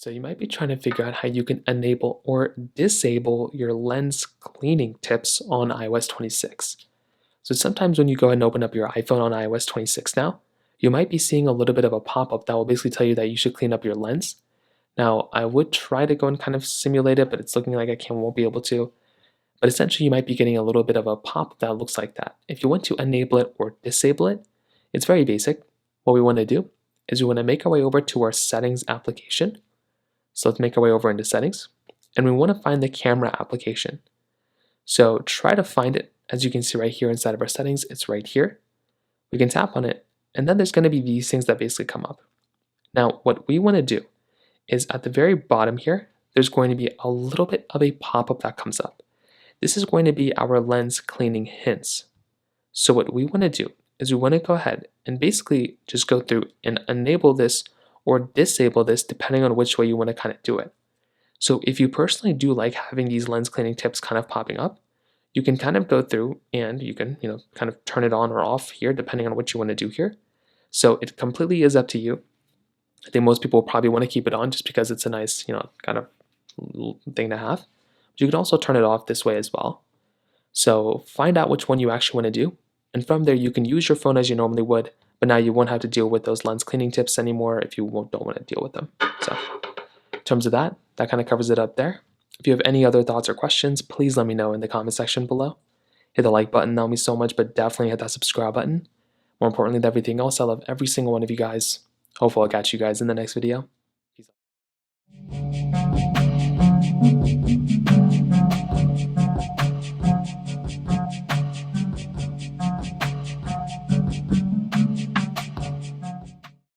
So you might be trying to figure out how you can enable or disable your lens cleaning tips on iOS 26. So sometimes when you go ahead and open up your iPhone on iOS 26 now, you might be seeing a little bit of a pop-up that will basically tell you that you should clean up your lens. Now, I would try to go and kind of simulate it, but it's looking like won't be able to. But essentially, you might be getting a little bit of a pop-up that looks like that. If you want to enable it or disable it, it's very basic. What we want to do is we want to make our way over to our settings application. So let's make our way over into settings, and we want to find the camera application. So try to find it. As you can see right here inside of our settings, it's right here. We can tap on it, and then there's going to be these things that basically come up. Now, what we want to do is at the very bottom here, there's going to be a little bit of a pop-up that comes up. This is going to be our lens cleaning hints. So what we want to do is we want to go ahead and basically just go through and enable this or disable this depending on which way you want to kind of do it. So if you personally do like having these lens cleaning tips kind of popping up, you can kind of go through and you can, kind of turn it on or off here depending on what you want to do here. So it completely is up to you. I think most people probably want to keep it on just because it's a nice, kind of thing to have. But you can also turn it off this way as well. So find out which one you actually want to do. And from there, you can use your phone as you normally would, but now you won't have to deal with those lens cleaning tips anymore if you don't want to deal with them. So in terms of that kind of covers it up there. If you have any other thoughts or questions, please let me know in the comment section below. Hit the like button, that would mean so much, but definitely hit that subscribe button. More importantly than everything else, I love every single one of you guys. Hopefully I'll catch you guys in the next video.